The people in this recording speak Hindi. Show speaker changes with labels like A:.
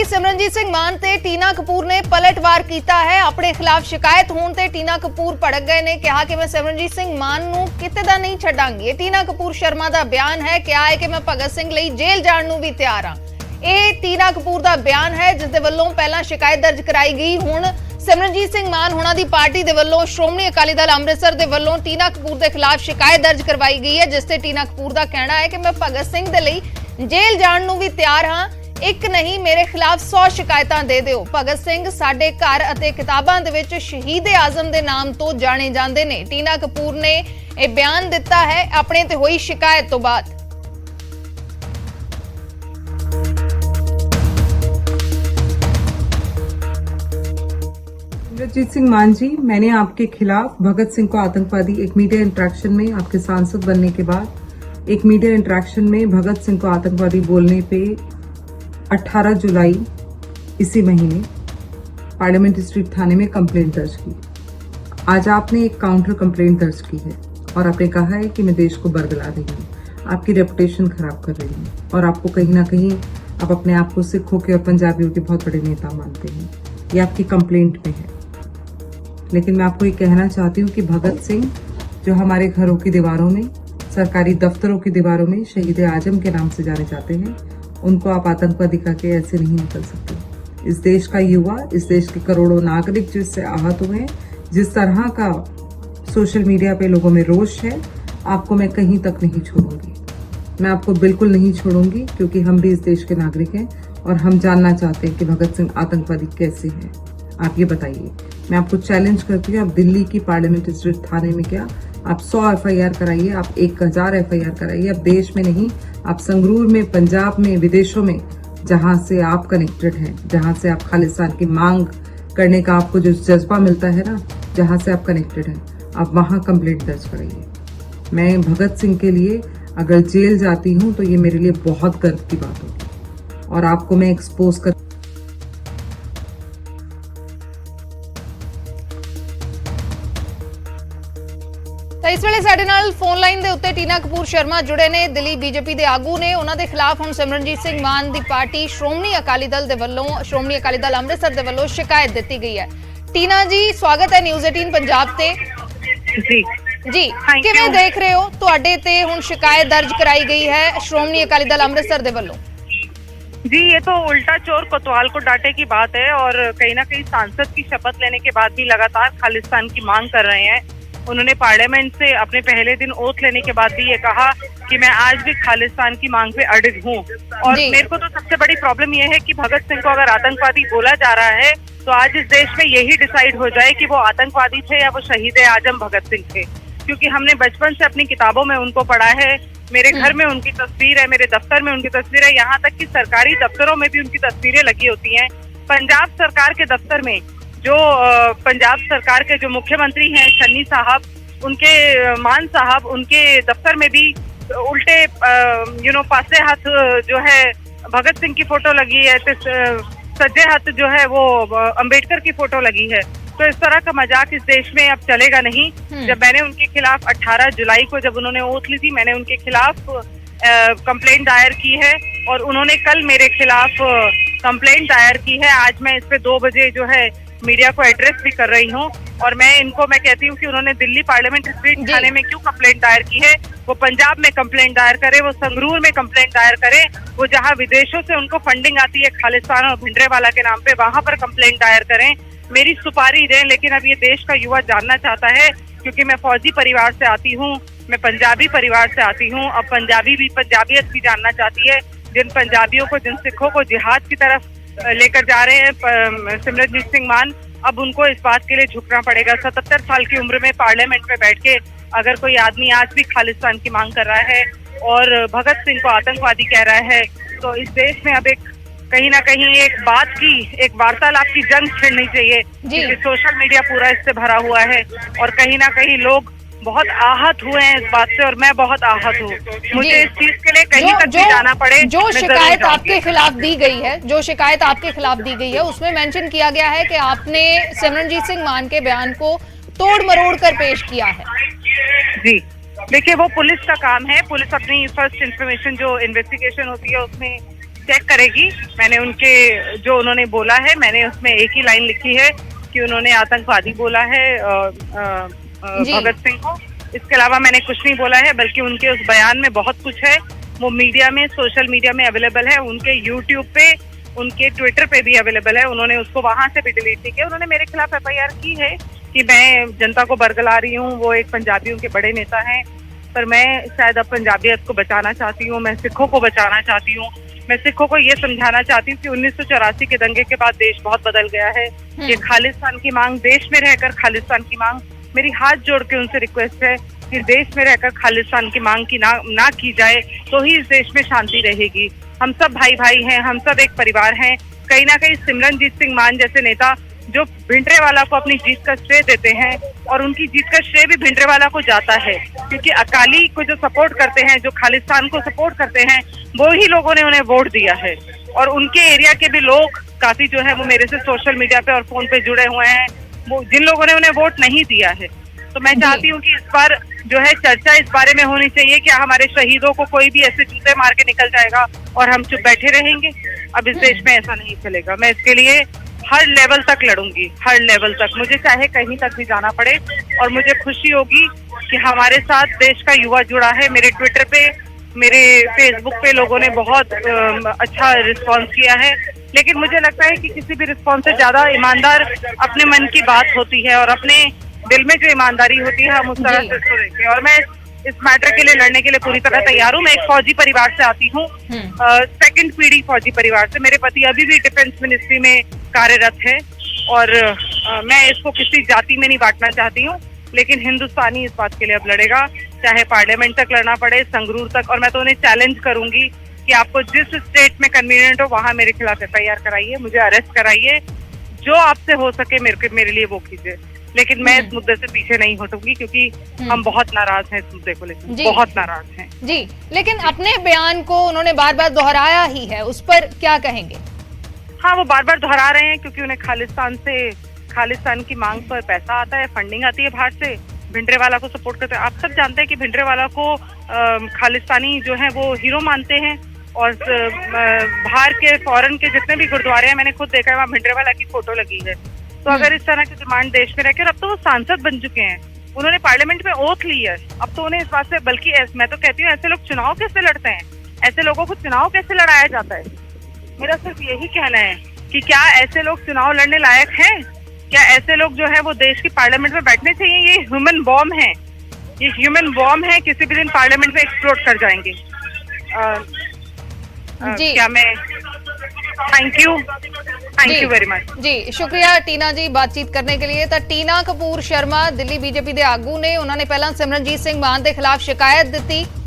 A: सिमरनजीत सिंह मान ते टीना कपूर ने पलटवार किया है। अपने खिलाफ शिकायत होने ते टीना कपूर भड़क गए ने, कहा कि मैं सिमरनजीत सिंह मान नूं किते दा नहीं छड्डांगी। टीना कपूर शर्मा दा बयान है, कहा है कि मैं भगत सिंह लई जेल जाण नूं भी तैयार हां। यह टीना कपूर दा बयान है, जिस दे वल्लों पहला शिकायत दर्ज कराई गई। हुण सिमरनजीत सिंह मान होना दी पार्टी दे वल्लों श्रोमणी अकाली दल अमृतसर दे वल्लों टीना कपूर दे खिलाफ शिकायत दर्ज करवाई गई है, जिस ते टीना कपूर दा कहना है कि मैं भगत सिंह दे लई जेल जाण नूं भी तैयार हां। एक नहीं मेरे खिलाफ 100 शिकायतां दे दिओ। भगत सिंह साडे घर अते किताबां दे विच शहीद ए आजम दे नाम तो जाने जांदे ने। टीना कपूर ने यह बयान दिता है अपने ते होई शिकायत तो बाद।
B: सिमरनजीत सिंह मान जी, मैंने आपके खिलाफ भगत सिंह को आतंकवादी एक मीडिया इंटरेक्शन में आपके सांसद बनने के बाद एक मीडिया इंटरेक्शन में भगत सिंह को आतंकवादी बोलने पे 18 जुलाई इसी महीने पार्लियामेंट स्ट्रीट थाने में कंप्लेंट दर्ज की। आज आपने एक काउंटर कंप्लेंट दर्ज की है और आपने कहा है कि मैं देश को बरगला रही हूँ, आपकी रेपुटेशन खराब कर रही हूँ और आपको कहीं ना कहीं आप अपने आप को सिखों के और पंजाबियों के बहुत बड़े नेता मानते हैं। ये आपकी कंप्लेंट में है। लेकिन मैं आपको ये कहना चाहती हूँ कि भगत सिंह जो हमारे घरों की दीवारों में, सरकारी दफ्तरों की दीवारों में शहीद आजम के नाम से जाने जाते हैं, उनको आप आतंकवादी कह के ऐसे नहीं निकल सकते। इस देश का युवा, इस देश के करोड़ों नागरिक जिससे आहत हुए हैं, जिस तरह का सोशल मीडिया पे लोगों में रोष है, आपको मैं कहीं तक नहीं छोड़ूंगी। मैं आपको बिल्कुल नहीं छोड़ूंगी, क्योंकि हम भी इस देश के नागरिक हैं और हम जानना चाहते हैं कि भगत सिंह आतंकवादी कैसे हैं। आप ये बताइए। मैं आपको चैलेंज करती हूँ, आप दिल्ली की पार्लियामेंट स्ट्रीट थाने में क्या आप 100 FIR कराइए, आप 1000 FIR कराइए। आप देश में नहीं, आप संगरूर में, पंजाब में, विदेशों में, जहां से आप कनेक्टेड हैं, जहां से आप खालिस्तान की मांग करने का आपको जो जज्बा मिलता है ना, जहां से आप कनेक्टेड हैं, आप वहां कंप्लेंट दर्ज कराइए। मैं भगत सिंह के लिए अगर जेल जाती हूं तो ये मेरे लिए बहुत गर्व की बात होगी और आपको मैं एक्सपोज कर।
A: इस वेले साडे नाल फोन लाइन दे उत्ते टीना कपूर शर्मा जुड़े ने, दिल्ली बीजेपी दे आगू ने। उन्हां दे खिलाफ हुण सिमरनजीत सिंह मान दी पार्टी श्रोमणी अकाली दल दे वल्लों, श्रोमणी अकाली दल अमृतसर दे वल्लों शिकायत दी गई है। टीना जी, स्वागत है न्यूज़ 18 पंजाब ते। जी किवें देख रहे हो, तुहाडे ते हुण शिकायत दर्ज कराई गई है श्रोमणी अकाली दल अमृतसर दे वल्लों?
C: जी, ये तो उल्टा चोर कोतवाल को डांटे की बात है और कहीं ना कहीं सांसद की शपथ लेने के बाद भी लगातार खालिस्तान की मांग कर रहे हैं। उन्होंने पार्लियामेंट से अपने पहले दिन ओथ लेने के बाद भी ये कहा कि मैं आज भी खालिस्तान की मांग पे अडिग हूँ। और मेरे को तो सबसे बड़ी प्रॉब्लम ये है कि भगत सिंह को अगर आतंकवादी बोला जा रहा है तो आज इस देश में यही डिसाइड हो जाए कि वो आतंकवादी थे या वो शहीद आजम भगत सिंह थे, क्योंकि हमने बचपन से अपनी किताबों में उनको पढ़ा है। मेरे घर में उनकी तस्वीर है, मेरे दफ्तर में उनकी तस्वीर है, यहाँ तक कि सरकारी दफ्तरों में भी उनकी तस्वीरें लगी होती हैं। पंजाब सरकार के दफ्तर में जो पंजाब सरकार के जो मुख्यमंत्री हैं छन्नी साहब, उनके मान साहब, उनके दफ्तर में भी उल्टे पासे हाथ जो है भगत सिंह की फोटो लगी है, सज्जे हाथ जो है वो अंबेडकर की फोटो लगी है। तो इस तरह का मजाक इस देश में अब चलेगा नहीं। जब मैंने उनके खिलाफ 18 जुलाई को जब उन्होंने ओथ ली थी, मैंने उनके खिलाफ कंप्लेंट दायर की है और उन्होंने कल मेरे खिलाफ कंप्लेंट दायर की है। आज मैं इस पे 2 बजे जो है मीडिया को एड्रेस भी कर रही हूँ और मैं कहती हूँ कि उन्होंने दिल्ली पार्लियामेंट स्ट्रीट थाने में क्यों कंप्लेंट दायर की है, वो पंजाब में कंप्लेंट दायर करे, वो संगरूर में कंप्लेंट दायर करे, वो जहाँ विदेशों से उनको फंडिंग आती है खालिस्तान और भिंडरेवाला के नाम पे, वहां पर कंप्लेंट दायर करें, मेरी सुपारी दें। लेकिन अब ये देश का युवा जानना चाहता है, क्योंकि मैं फौजी परिवार से आती हूँ, मैं पंजाबी परिवार से आती हूँ। अब पंजाबियत भी जानना चाहती है। जिन पंजाबियों को, जिन सिखों को जिहाद की तरफ लेकर जा रहे हैं सिमरनजीत सिंह मान, अब उनको इस बात के लिए झुकना पड़ेगा। 77 साल की उम्र में पार्लियामेंट में बैठ के अगर कोई आदमी आज भी खालिस्तान की मांग कर रहा है और भगत सिंह को आतंकवादी कह रहा है, तो इस देश में अब कहीं ना कहीं एक वार्तालाप की जंग छिड़नी चाहिए, क्योंकि सोशल मीडिया पूरा इससे भरा हुआ है और कहीं ना कहीं लोग बहुत आहत हुए हैं इस बात से और मैं बहुत आहत हूँ। मुझे इस चीज के लिए कहीं तक भी जाना पड़े।
A: जो शिकायत आपके खिलाफ दी गई है, उसमें मेंशन किया गया है कि आपने सिमरनजीत सिंह मान के बयान को तोड़ मरोड़ कर पेश किया है।
C: जी देखिए, वो पुलिस का काम है। पुलिस अपनी फर्स्ट इंफॉर्मेशन जो इन्वेस्टिगेशन होती है उसमें चेक करेगी। मैंने उनके जो उन्होंने बोला है, मैंने उसमें एक ही लाइन लिखी है कि उन्होंने आतंकवादी बोला है भगत सिंह को। इसके अलावा मैंने कुछ नहीं बोला है, बल्कि उनके उस बयान में बहुत कुछ है। वो मीडिया में, सोशल मीडिया में अवेलेबल है, उनके यूट्यूब पे, उनके ट्विटर पे भी अवेलेबल है। उन्होंने उसको वहां से भी डिलीट नहीं किया। उन्होंने मेरे खिलाफ FIR की है कि मैं जनता को बरगला रही हूँ। वो एक पंजाबियों के बड़े नेता हैं, पर मैं शायद अब पंजाबियत को बचाना चाहती हूँ, मैं सिखों को बचाना चाहती हूँ। मैं सिखों को ये समझाना चाहती हूँ कि 1984 के दंगे के बाद देश बहुत बदल गया है। ये खालिस्तान की मांग, देश में रहकर खालिस्तान की मांग, मेरी हाथ जोड़ के उनसे रिक्वेस्ट है कि देश में रहकर खालिस्तान की मांग की ना की जाए, तो ही इस देश में शांति रहेगी। हम सब भाई भाई हैं, हम सब एक परिवार हैं। कहीं ना कहीं सिमरनजीत सिंह मान जैसे नेता जो भिंडरेवाला को अपनी जीत का श्रेय देते हैं, और उनकी जीत का श्रेय भी भिंडरेवाला को जाता है, क्योंकि अकाली को जो सपोर्ट करते हैं, जो खालिस्तान को सपोर्ट करते हैं, वो ही लोगों ने उन्हें वोट दिया है। और उनके एरिया के भी लोग काफी जो है वो मेरे से सोशल मीडिया पे और फोन पे जुड़े हुए हैं, वो जिन लोगों ने उन्हें वोट नहीं दिया है। तो मैं चाहती हूँ कि इस बार जो है चर्चा इस बारे में होनी चाहिए कि हमारे शहीदों को कोई भी ऐसे जूते मार के निकल जाएगा और हम चुप बैठे रहेंगे। अब इस देश में ऐसा नहीं चलेगा। मैं इसके लिए हर लेवल तक लड़ूंगी, हर लेवल तक, मुझे चाहे कहीं तक भी जाना पड़े। और मुझे खुशी होगी कि हमारे साथ देश का युवा जुड़ा है। मेरे ट्विटर पे, मेरे फेसबुक पे लोगों ने बहुत अच्छा रिस्पॉन्स किया है, लेकिन मुझे लगता है कि किसी भी रिस्पॉन्स से ज्यादा ईमानदार अपने मन की बात होती है, और अपने दिल में जो ईमानदारी होती है हम उस तरह से उसको देखते हैं। और मैं इस मैटर के लिए लड़ने के लिए पूरी तरह तैयार हूँ। मैं एक फौजी परिवार से आती हूँ, सेकंड पीढ़ी फौजी परिवार से। मेरे पति अभी भी डिफेंस मिनिस्ट्री में कार्यरत है, और मैं इसको किसी जाति में नहीं बांटना चाहती हूँ, लेकिन हिंदुस्तानी इस बात के लिए अब लड़ेगा, चाहे पार्लियामेंट तक लड़ना पड़े, संगरूर तक। और मैं तो उन्हें चैलेंज करूंगी कि आपको जिस स्टेट में कन्वीनियंट हो वहां मेरे खिलाफ FIR कराइए, मुझे अरेस्ट कराइए, जो आपसे हो सके मेरे लिए वो कीजिए। लेकिन मैं इस मुद्दे से पीछे नहीं हटूंगी, क्योंकि हम बहुत नाराज हैं इस मुद्दे को लेकर, बहुत नाराज हैं
A: जी। लेकिन अपने बयान को उन्होंने बार बार दोहराया ही है, उस पर क्या कहेंगे?
C: हाँ, वो बार बार दोहरा रहे हैं क्योंकि उन्हें खालिस्तान की मांग पर पैसा आता है, फंडिंग आती है बाहर से, भिंडरेवाला को सपोर्ट करते हैं। आप सब जानते हैं कि भिंडरेवाला को खालिस्तानी जो है वो हीरो मानते हैं, और बाहर के फॉरेन के जितने भी गुरुद्वारे हैं, मैंने खुद देखा है, वहाँ भिंडरेवाला की फोटो लगी है। तो अगर इस तरह की डिमांड देश में रखे, और अब तो वो सांसद बन चुके हैं, उन्होंने पार्लियामेंट में ओथ ली है, अब तो उन्हें इस बात से, बल्कि मैं तो कहती हूँ ऐसे लोग चुनाव कैसे लड़ते हैं, ऐसे लोगों को चुनाव कैसे लड़ाया जाता है। मेरा सिर्फ यही कहना है कि क्या ऐसे लोग चुनाव लड़ने लायक हैं? क्या ऐसे लोग जो है वो देश की पार्लियामेंट में बैठने चाहिए? ये ह्यूमन बॉम्ब है, ये ह्यूमन बॉम्ब है, किसी भी दिन पार्लियामेंट में एक्सप्लोड कर जाएंगे। क्या मैं थैंक यू वेरी मच
A: जी। शुक्रिया टीना जी बातचीत करने के लिए। ਤਾਂ टीना कपूर शर्मा दिल्ली BJP ਦੇ ਆਗੂ ਨੇ, ਉਹਨਾਂ ਨੇ ਪਹਿਲਾਂ ਸਿਮਰਨਜੀਤ ਸਿੰਘ ਮਾਨ ਦੇ ਖਿਲਾਫ ਸ਼ਿਕਾਇਤ ਦਿੱਤੀ।